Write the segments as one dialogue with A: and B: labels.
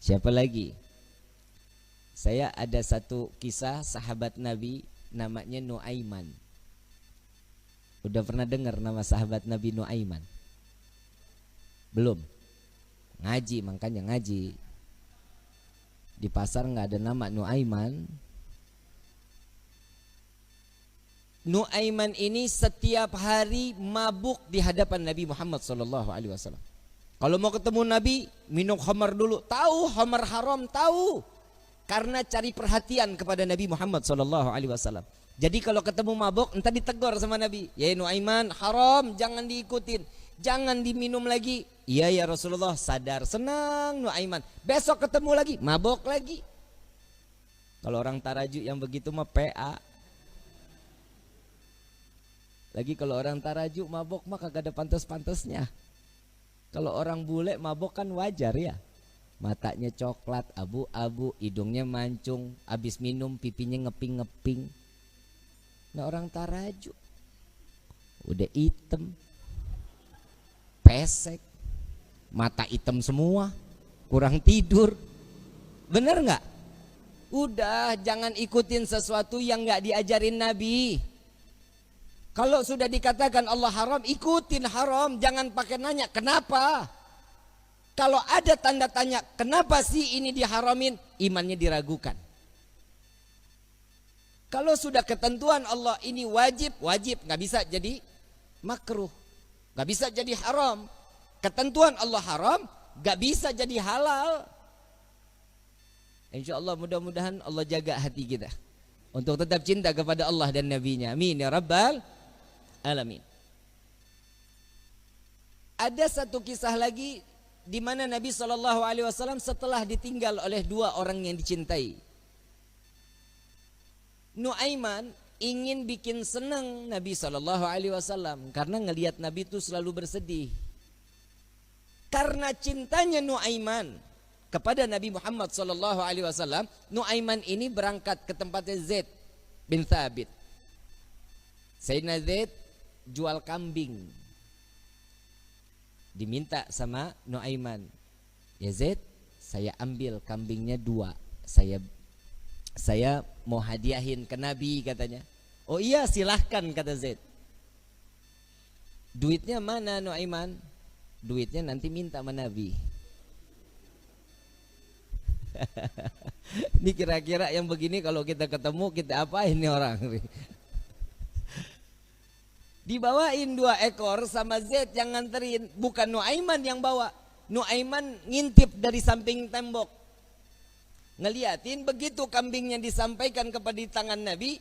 A: Siapa lagi? Saya ada satu kisah sahabat Nabi namanya Nuaiman. Udah pernah dengar nama sahabat Nabi Nuaiman? Belum? Ngaji, makanya ngaji. Di pasar nggak ada nama Nuaiman. Nuaiman ini setiap hari mabuk di hadapan Nabi Muhammad SAW. Kalau mau ketemu Nabi, minum khamar dulu. Tahu khamar haram, tahu. Karena cari perhatian kepada Nabi Muhammad SAW. Jadi kalau ketemu mabuk, entah ditegur sama Nabi. Ya Nuaiman, haram, jangan diikutin. Jangan diminum lagi. Iya ya Rasulullah, sadar, senang Nuaiman. Besok ketemu lagi, mabuk lagi. Kalau orang Tarajuk yang begitu mah PA. Lagi kalau orang Tarajuk mabuk mah kagak ada pantas-pantasnya. Kalau orang bule mabuk kan wajar ya. Matanya coklat, abu-abu, hidungnya mancung, habis minum pipinya ngeping-ngeping. Nah orang Tarajuk udah hitam, pesek, mata hitam semua, kurang tidur. Bener nggak? Udah, jangan ikutin sesuatu yang nggak diajarin Nabi. Kalau sudah dikatakan Allah haram, ikutin haram, jangan pakai nanya kenapa. Kalau ada tanda tanya kenapa sih ini diharamin, imannya diragukan. Kalau sudah ketentuan Allah ini wajib, nggak bisa jadi makruh, nggak bisa jadi haram. Ketentuan Allah haram, nggak bisa jadi halal. Insya Allah mudah-mudahan Allah jaga hati kita untuk tetap cinta kepada Allah dan Nabi-Nya. Amin ya Rabbal Alamin. Ada satu kisah lagi di mana Nabi SAW setelah ditinggal oleh dua orang yang dicintai. Nuaiman ingin bikin senang Nabi SAW karena ngelihat Nabi itu selalu bersedih. Karena cintanya Nuaiman kepada Nabi Muhammad SAW, Nuaiman ini berangkat ke tempatnya Zaid bin Thabit. Sayyidina Zaid jual kambing. Diminta sama Nuaiman, ya Zaid, saya ambil kambingnya 2, saya mau hadiahin ke Nabi katanya. Oh iya silahkan kata Zaid. Duitnya mana Nuaiman? Duitnya nanti minta sama Nabi. Ini kira-kira yang begini kalau kita ketemu kita apain nih orang? Dibawain 2 ekor sama Zaid yang nganterin, bukan Nuaiman yang bawa. Nuaiman ngintip dari samping tembok, ngeliatin. Begitu kambingnya disampaikan kepada di tangan Nabi,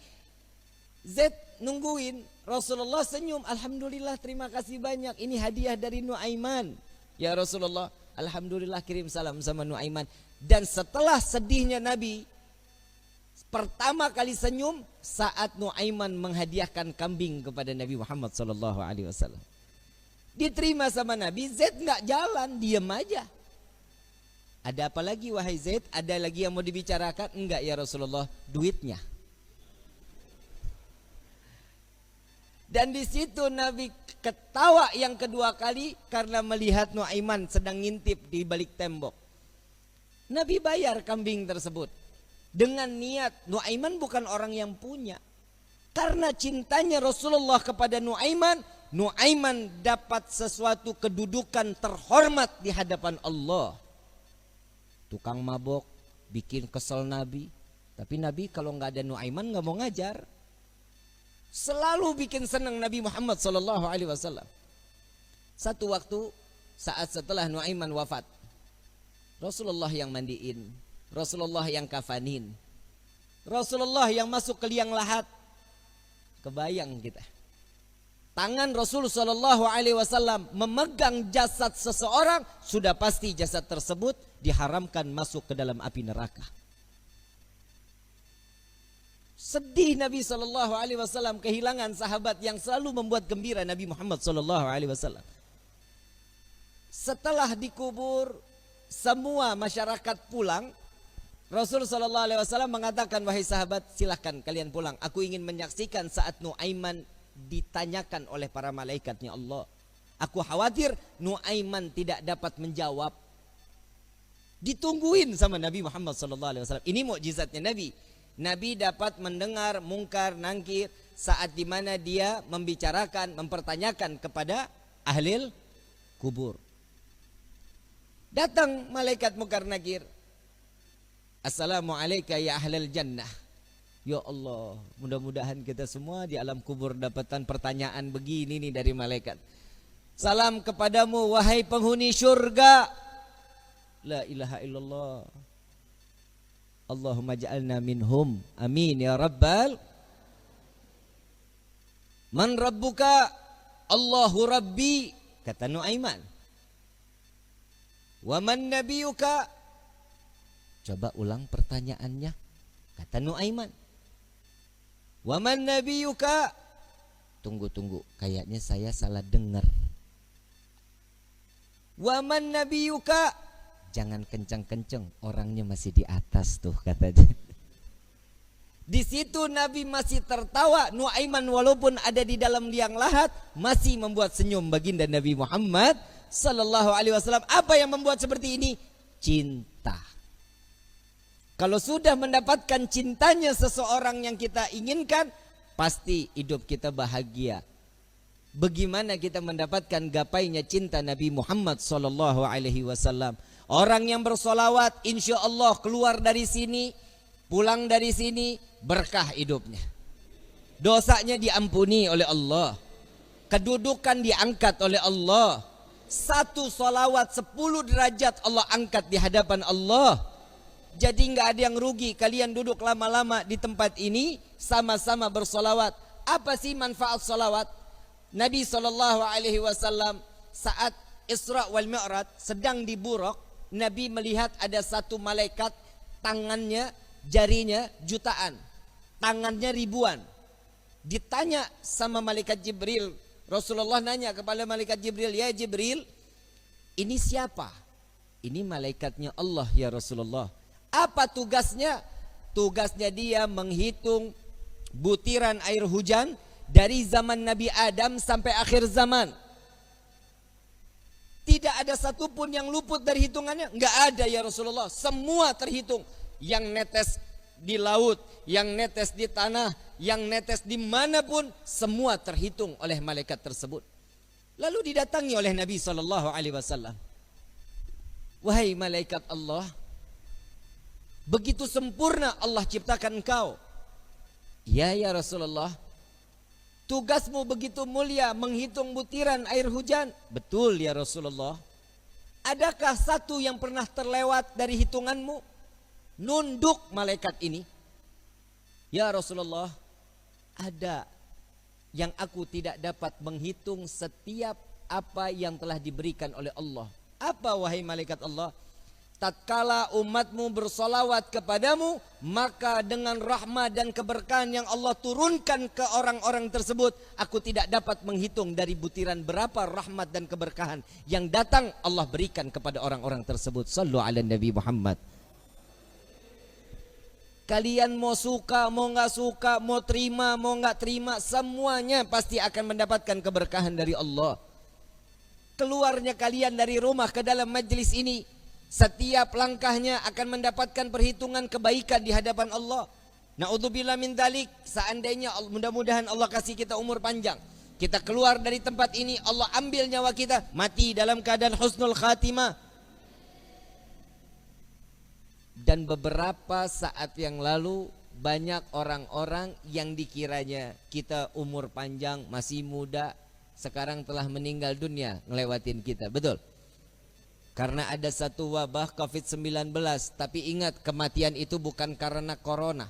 A: Zaid nungguin. Rasulullah senyum, alhamdulillah terima kasih banyak, ini hadiah dari Nuaiman. Ya Rasulullah, alhamdulillah, kirim salam sama Nuaiman. Dan setelah sedihnya Nabi, pertama kali senyum saat Nuaiman menghadiahkan kambing kepada Nabi Muhammad SAW. Diterima sama Nabi, Zaid nggak jalan, diam aja. Ada apa lagi wahai Zaid? Ada lagi yang mau dibicarakan? Enggak ya Rasulullah, duitnya. Dan di situ Nabi ketawa yang kedua kali karena melihat Nuaiman sedang ngintip di balik tembok. Nabi bayar kambing tersebut. Dengan niat, Nuaiman bukan orang yang punya. Karena cintanya Rasulullah kepada Nuaiman, Nuaiman dapat sesuatu kedudukan terhormat di hadapan Allah. Tukang mabok, bikin kesel Nabi. Tapi Nabi kalau nggak ada Nuaiman nggak mau ngajar. Selalu bikin senang Nabi Muhammad SAW. Satu waktu saat setelah Nuaiman wafat, Rasulullah yang mandiin, Rasulullah yang kafanin, Rasulullah yang masuk ke liang lahat. Kebayang kita, tangan Rasul SAW memegang jasad seseorang, sudah pasti jasad tersebut diharamkan masuk ke dalam api neraka. Sedih Nabi SAW kehilangan sahabat yang selalu membuat gembira Nabi Muhammad SAW. Setelah dikubur, semua masyarakat pulang. Rasul SAW mengatakan, wahai sahabat, silahkan kalian pulang. Aku ingin menyaksikan saat Nuaiman ditanyakan oleh para malaikatnya Allah. Aku khawatir Nuaiman tidak dapat menjawab. Ditungguin sama Nabi Muhammad SAW. Ini mukjizatnya Nabi. Nabi dapat mendengar mungkar nangkir saat dimana dia membicarakan, mempertanyakan kepada ahli kubur. Datang malaikat mungkar nakir. Assalamualaikum ya ahlal jannah. Ya Allah, mudah-mudahan kita semua di alam kubur dapatan pertanyaan begini nih dari malaikat. Salam kepadamu wahai penghuni syurga. La ilaha illallah. Allahumma ja'alna minhum. Amin ya rabbal. Man rabbuka? Allahu rabbi. Kata Nuaiman. Wa man nabiyuka? Coba ulang pertanyaannya. Kata Nuaiman. Wa man nabiyuka? Tunggu. Kayaknya saya salah dengar. Wa man nabiyuka? Jangan kencang-kencang, orangnya masih di atas tuh katanya. Di situ Nabi masih tertawa. Nuaiman walaupun ada di dalam liang lahat masih membuat senyum baginda Nabi Muhammad sallallahu alaihi wasallam. Apa yang membuat seperti ini? Cinta. Kalau sudah mendapatkan cintanya seseorang yang kita inginkan, pasti hidup kita bahagia. Bagaimana kita mendapatkan gapainya cinta Nabi Muhammad sallallahu alaihi wasallam? Orang yang bersolawat insya Allah keluar dari sini, pulang dari sini berkah hidupnya. Dosanya diampuni oleh Allah. Kedudukan diangkat oleh Allah. Satu solawat 10 derajat Allah angkat di hadapan Allah. Jadi nggak ada yang rugi. Kalian duduk lama-lama di tempat ini sama-sama bersolawat. Apa sih manfaat solawat? Nabi SAW saat Isra wal Mi'raj sedang di Buraq. Nabi melihat ada satu malaikat, tangannya, jarinya jutaan, tangannya ribuan. Ditanya sama malaikat Jibril, Rasulullah nanya kepada malaikat Jibril, ya Jibril, ini siapa? Ini malaikatnya Allah ya Rasulullah. Apa tugasnya? Tugasnya dia menghitung butiran air hujan dari zaman Nabi Adam sampai akhir zaman. Tidak ada satupun yang luput dari hitungannya. Enggak ada ya Rasulullah. Semua terhitung. Yang netes di laut, yang netes di tanah, yang netes dimanapun, semua terhitung oleh malaikat tersebut. Lalu didatangi oleh Nabi SAW. Wahai malaikat Allah, begitu sempurna Allah ciptakan engkau. Ya Rasulullah. Tugasmu begitu mulia menghitung butiran air hujan. Betul ya Rasulullah. Adakah satu yang pernah terlewat dari hitunganmu? Nunduk malaikat ini. Ya Rasulullah, ada yang aku tidak dapat menghitung setiap apa yang telah diberikan oleh Allah. Apa wahai malaikat Allah? Tatkala umatmu bersolawat kepadamu, maka dengan rahmat dan keberkahan yang Allah turunkan ke orang-orang tersebut, aku tidak dapat menghitung dari butiran berapa rahmat dan keberkahan yang datang Allah berikan kepada orang-orang tersebut. Sallu ala Nabi Muhammad. Kalian mau suka, mau nggak suka, mau terima, mau nggak terima, semuanya pasti akan mendapatkan keberkahan dari Allah. Keluarnya kalian dari rumah ke dalam majlis ini, setiap langkahnya akan mendapatkan perhitungan kebaikan di hadapan Allah. Na'udzubillah min dzalik. Seandainya mudah-mudahan Allah kasih kita umur panjang, kita keluar dari tempat ini, Allah ambil nyawa kita, mati dalam keadaan husnul khatimah. Dan beberapa saat yang lalu banyak orang-orang yang dikiranya kita umur panjang, masih muda, sekarang telah meninggal dunia ngelewatin kita. Betul? Karena ada satu wabah COVID-19. Tapi ingat, kematian itu bukan karena corona.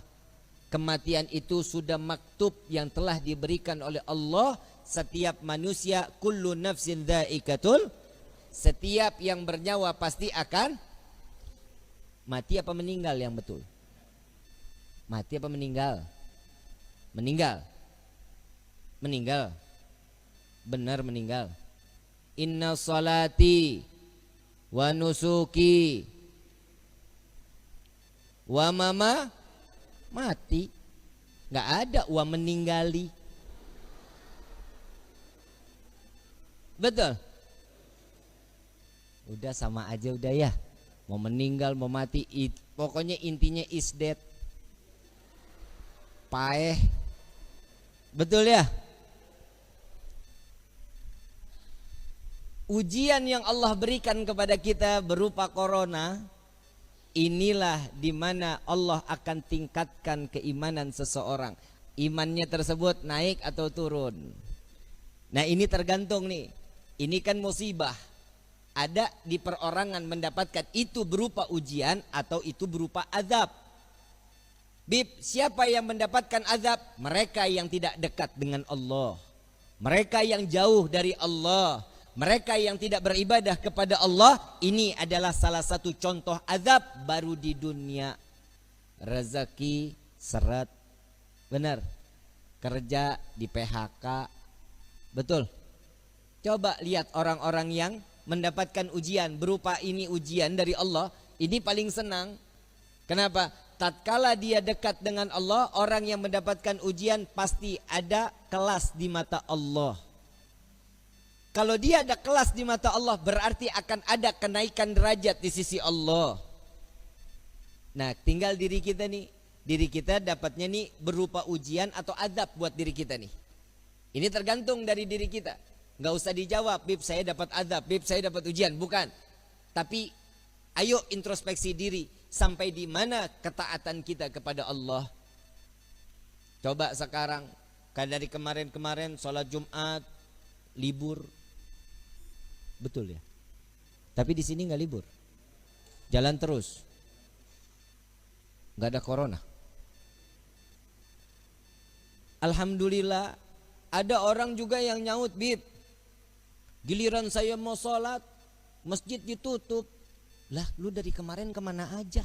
A: Kematian itu sudah maktub yang telah diberikan oleh Allah. Setiap manusia, kullu nafsin dha'iqatul. Setiap yang bernyawa pasti akan mati apa meninggal yang betul? Mati apa meninggal? Meninggal. Meninggal. Benar meninggal. Inna salati wa nusuki wa mama mati. Nggak ada wa meninggali. Betul? Udah sama aja udah ya. Mau meninggal, mau mati, pokoknya intinya is dead. Paeh. Betul ya? Ujian yang Allah berikan kepada kita berupa corona, inilah dimana Allah akan tingkatkan keimanan seseorang. Imannya tersebut naik atau turun. Nah ini tergantung nih. Ini kan musibah. Ada di perorangan mendapatkan itu berupa ujian atau itu berupa azab. Bib, siapa yang mendapatkan azab? Mereka yang tidak dekat dengan Allah. Mereka yang jauh dari Allah. Mereka yang tidak beribadah kepada Allah. Ini adalah salah satu contoh azab baru di dunia. Rezeki seret. Benar. Kerja di PHK. Betul. Coba lihat orang-orang yang mendapatkan ujian berupa ini ujian dari Allah, ini paling senang. Kenapa? Tatkala dia dekat dengan Allah, orang yang mendapatkan ujian pasti ada kelas di mata Allah. Kalau dia ada kelas di mata Allah, berarti akan ada kenaikan derajat di sisi Allah. Nah, tinggal diri kita nih. Diri kita dapatnya nih berupa ujian atau azab buat diri kita nih. Ini tergantung dari diri kita. Gak usah dijawab, Bib saya dapat azab, Bib saya dapat ujian. Bukan. Tapi ayo introspeksi diri. Sampai di mana ketaatan kita kepada Allah. Coba sekarang, dari kemarin-kemarin sholat Jumat, libur. Betul ya? Tapi di sini gak libur. Jalan terus. Gak ada corona. Alhamdulillah, ada orang juga yang nyaut, Bib. Giliran saya mau sholat, masjid ditutup. Lah, lu dari kemarin kemana aja?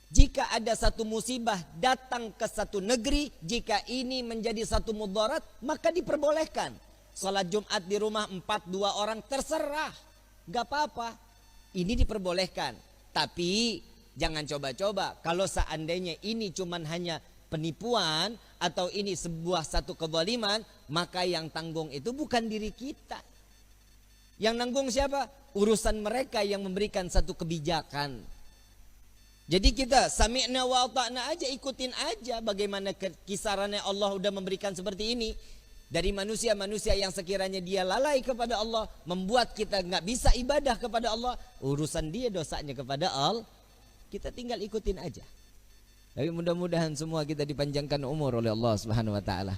A: Jika ada satu musibah datang ke satu negeri, jika ini menjadi satu mudarat, maka diperbolehkan. Sholat Jumat di rumah 4-2 orang terserah. Gak apa-apa. Ini diperbolehkan. Tapi jangan coba-coba. Kalau seandainya ini cuman hanya penipuan atau ini sebuah satu kezaliman, maka yang tanggung itu bukan diri kita. Yang nanggung siapa? Urusan mereka yang memberikan satu kebijakan. Jadi kita sami'na wa ata'na aja, ikutin aja bagaimana kisarannya Allah udah memberikan seperti ini. Dari manusia-manusia yang sekiranya dia lalai kepada Allah, membuat kita nggak bisa ibadah kepada Allah, urusan dia dosanya kepada Allah, kita tinggal ikutin aja. Tapi mudah-mudahan semua kita dipanjangkan umur oleh Allah Subhanahu wa taala.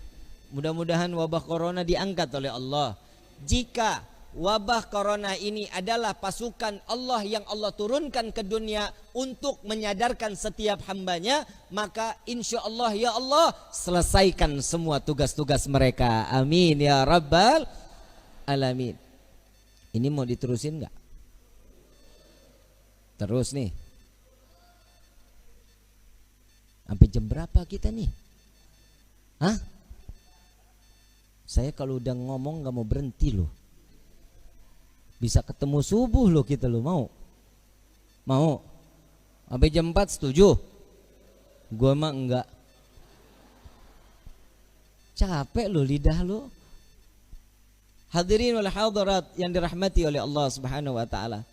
A: Mudah-mudahan wabah corona diangkat oleh Allah. Jika wabah corona ini adalah pasukan Allah yang Allah turunkan ke dunia untuk menyadarkan setiap hambanya, maka insya Allah ya Allah selesaikan semua tugas-tugas mereka. Amin ya Rabbal Alamin. Ini mau diterusin nggak? Terus nih. Sampai jam berapa kita nih? Hah? Saya kalau udah ngomong gak mau berhenti loh. Bisa ketemu subuh loh kita loh. Mau? Mau? Sampai jam 4 setuju? Gua mah enggak. Capek loh lidah lo. Hadirin wal hadirat yang dirahmati oleh Allah Subhanahu wa taala.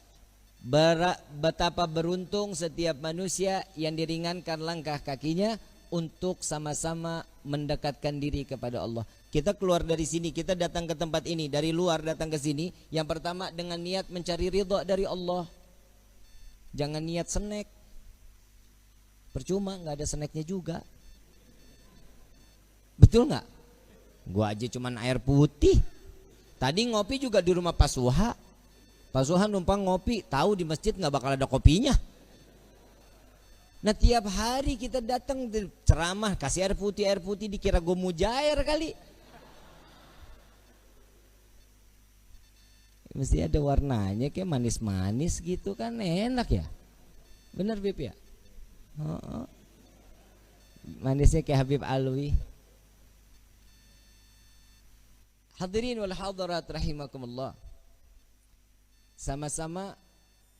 A: Betapa beruntung setiap manusia yang diringankan langkah kakinya untuk sama-sama mendekatkan diri kepada Allah. Kita keluar dari sini, kita datang ke tempat ini, dari luar datang ke sini, yang pertama dengan niat mencari ridha dari Allah. Jangan niat snack. Percuma, nggak ada snacknya juga. Betul nggak? Gua aja cuman air putih. Tadi ngopi juga di rumah Pak Suha. Pak Suhan numpang ngopi, tahu di masjid nggak bakal ada kopinya. Nah tiap hari kita datang ceramah, kasih air putih dikira gue mujair kali. Mesti ada warnanya kayak manis-manis gitu kan, enak ya. Bener Bib ya? Manisnya kayak Habib Alwi. Hadirin wal hadirat rahimakumullah. Sama-sama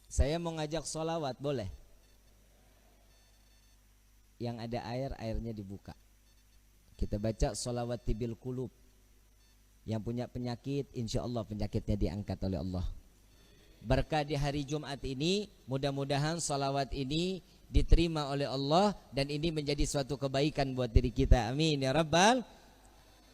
A: saya mau ngajak sholawat, boleh? Yang ada air, airnya dibuka. Kita baca sholawat tibil kulub. Yang punya penyakit, insya Allah penyakitnya diangkat oleh Allah. Berkah di hari Jumat ini, mudah-mudahan salawat ini diterima oleh Allah dan ini menjadi suatu kebaikan buat diri kita. Amin ya rabbal.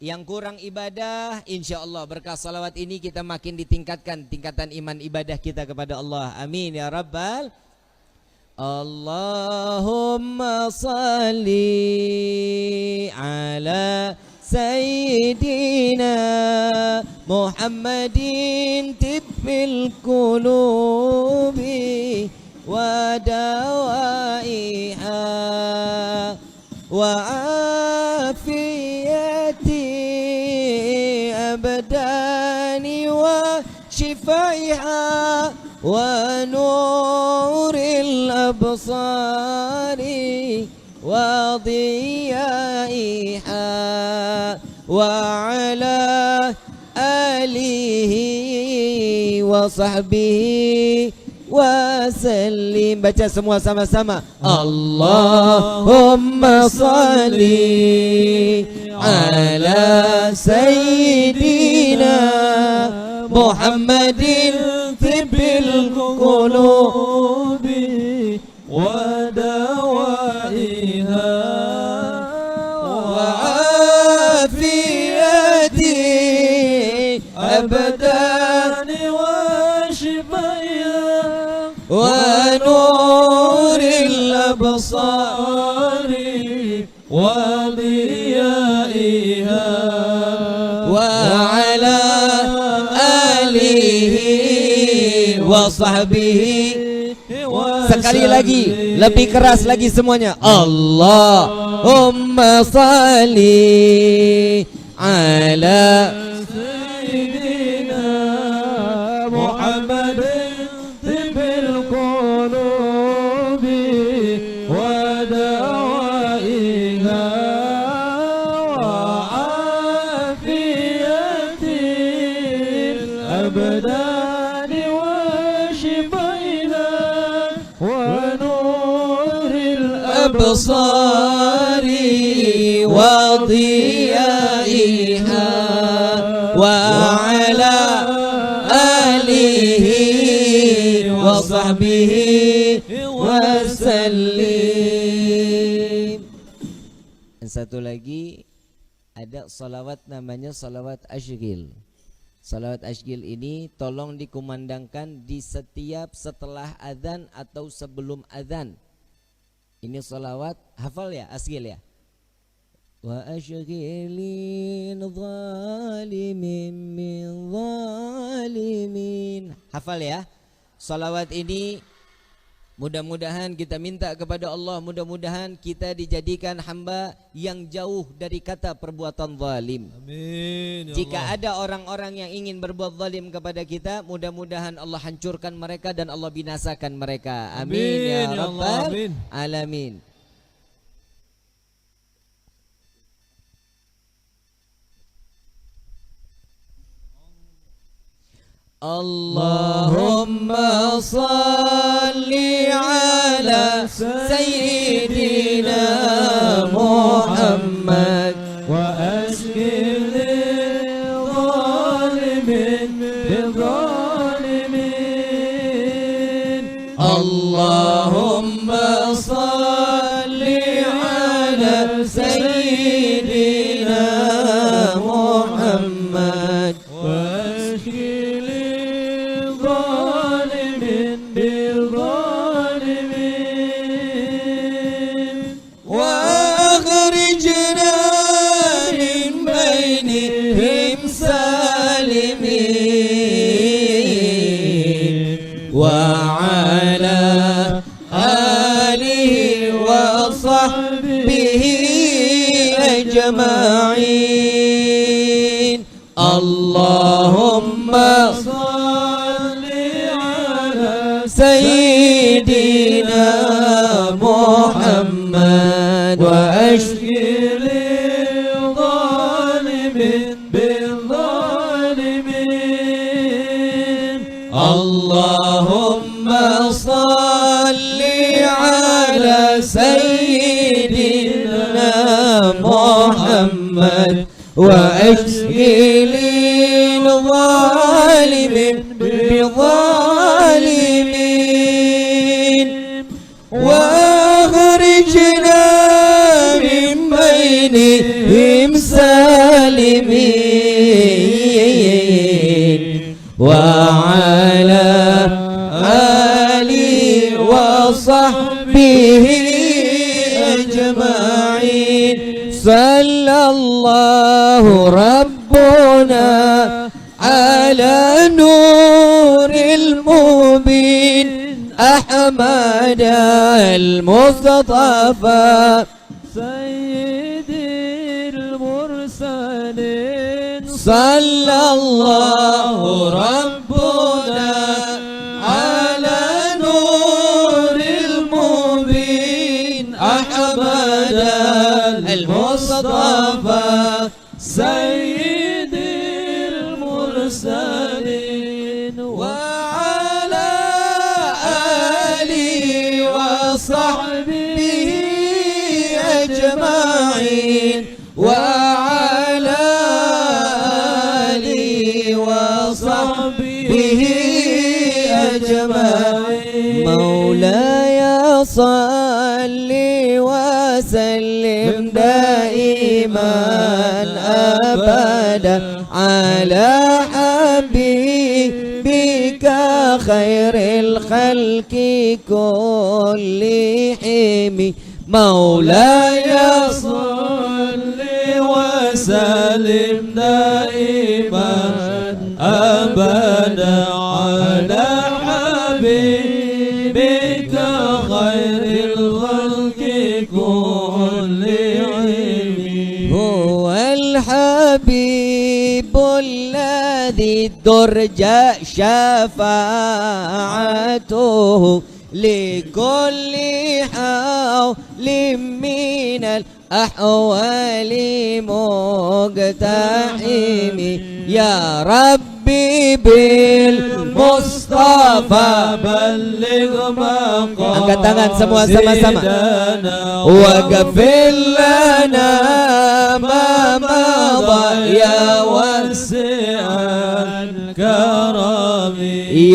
A: Yang kurang ibadah, insya Allah berkah salawat ini kita makin ditingkatkan tingkatan iman ibadah kita kepada Allah. Amin ya rabbal. Allahumma salli ala Sayyidina Muhammadin tibbil qulubi wa dawaiha wa afiyati abdani wa shifaiha wa nuril absari wa diyaiha wa ala alihi wa sahbihi wa sallim. Baca semua sama-sama. Allahumma salli ala sayyidina Muhammadin tibbil qulubi wa dawaiha wa afiyati abdani wa shifaiha wa nuril absari wa diyaiha wa ala alihi wa sahbihi. Sekali lagi, lebih keras lagi semuanya. Allahumma salli ala sayyidina Muhammadin tibbil qulubi wa dawaiha wa afiyatil abdani wa shifaiha wa nuril absari wa diyaiha wa ala alihi wa sahbihi wa sallim. Dan satu lagi ada salawat namanya salawat asygil. Salawat asygil ini tolong dikumandangkan di setiap setelah azan atau sebelum azan. Ini salawat, hafal ya, asygil ya. Wa asygilin zalimin min zalimin. Hafal ya. Salawat ini mudah-mudahan kita minta kepada Allah, mudah-mudahan kita dijadikan hamba yang jauh dari kata perbuatan zalim.
B: Amin. Ya
A: Jika
B: Allah.
A: ada orang-orang yang ingin berbuat zalim kepada kita, mudah-mudahan Allah hancurkan mereka dan Allah binasakan mereka. Amin,
B: Amin,
A: ya
B: ya Allah,
A: rabbal
B: amin.
A: alamin. Allahumma salli ala sayyidina Muhammad
B: wa ashkil zalimin bil zalimin.
A: Allahumma salli ala sayyidina Muhammad
B: wa ashkil zalimin bil zalimin.
A: wa akhrijna min bainihim salimin wa ala alihi wa sahbihi ajma'in. Allahumma
B: salli ala
A: sayyidina Muhammad wa
B: ashkil zalimin bil zalimin.
A: Allahumma salli ala sayyidina Muhammad wa ashkil zalimin bi دينهم سالمين وعلى آله وصحبه أجمعين صلى الله ربنا على نور المبين أحمد المصطفى
B: سيد المرسلين
A: صلى الله ربنا على نور المبين أحمد المصطفى
B: سيد المرسلين
A: وعلى آله وصحبه أجمعين وعلى آله وصحبه أجمعين مولاي صل وسلم دائما أبدا على حبيبك خير الخلق كلهم مولاي
B: صل وسلم دائما أبدا على حبيبك خير الخلق كلهم
A: هو الحبيب الذي ترجى شفاعته لكل حول من الأحوال مقتحم يا ربي بالمصطفى
B: بلغ مقام
A: angkat tangan semua sama-sama waghfir lana ma madha ya
B: واسع الكرم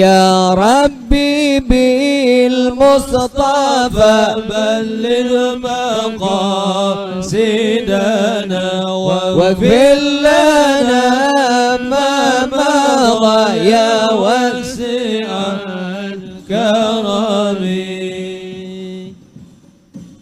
A: يا ربي بالمصطفى
B: بلغ مقاصدنا
A: واغفر لنا ما مضى يا
B: واسع الكرم.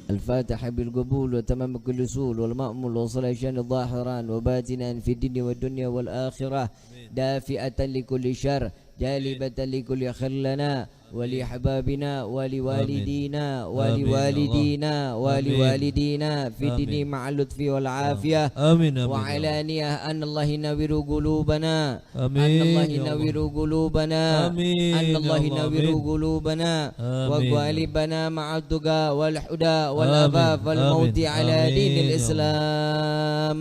A: الفاتحة بالقبول وتمام كل سول والمأمول وصلاة شان الظاهران وباتنا في الدين والدنيا والآخرة دافئة لكل شر جالبة لكل خير لنا ولأحبابنا ولوالدينا ولوالدينا ولوالدينا في الدين مع اللطف والعافية
B: آمين
A: وعلانية أن الله ينور قلوبنا
B: آمين
A: أن الله ينور قلوبنا
B: آمين
A: أن الله ينور قلوبنا وقلبنا مع التقى والحدى والعفاف والموت على دين الإسلام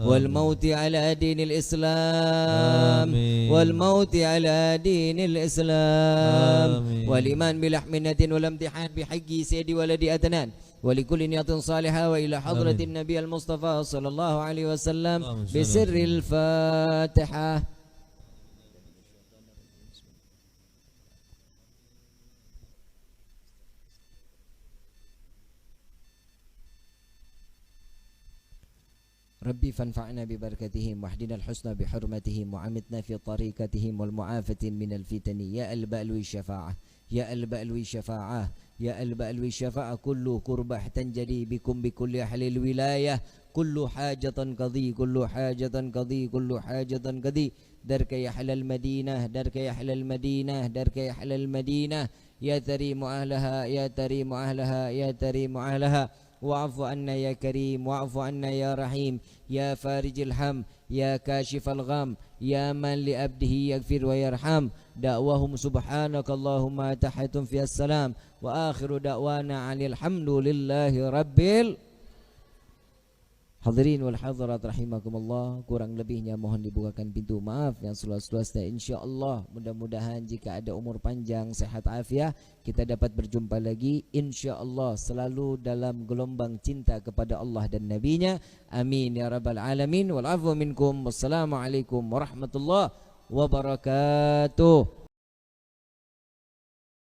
A: والموت على دين الإسلام والموت على دين الإسلام والإيمان بلحمنة والامتحان بحق سيد ولد أدنان ولكل نية صالحة وإلى حضرة النبي المصطفى صلى الله عليه وسلم بسر الفاتحة. ربي فانفعنا ببركتهم واهدنا الحسنى بحرمتهم وعمتنا في طريقتهم والمعافة من الفتن يا البألوي الشفاعة يا البألوي الشفاعة يا البألوي الشفاعة كل كربة تنجلي بكم بكل أهل الولاية كل حاجة قضي كل حاجة قضي كل حاجة قضي درك يا أهل المدينة درك يا أهل المدينة درك يا أهل المدينة يا تريم أهلها يا تريم أهلها يا تريم أهلها واعف عنا يا كريم واعف عنا يا رحيم يا فارج الهم يا كاشف الغم يا من لأبده يغفر ويرحم دعواهم سبحانك اللهم تحيتم في السلام وآخر دعوانا عن الحمد لله رب Hadirin wal hadirat rahimakumullah, kurang lebihnya mohon dibukakan pintu maaf yang seluas-luasnya. Insyaallah mudah-mudahan jika ada umur panjang, sehat afiat, kita dapat berjumpa lagi insyaallah selalu dalam gelombang cinta kepada Allah dan Nabi-Nya. Amin ya rabbal alamin. Wal afwu minkum. Wassalamualaikum warahmatullahi wabarakatuh.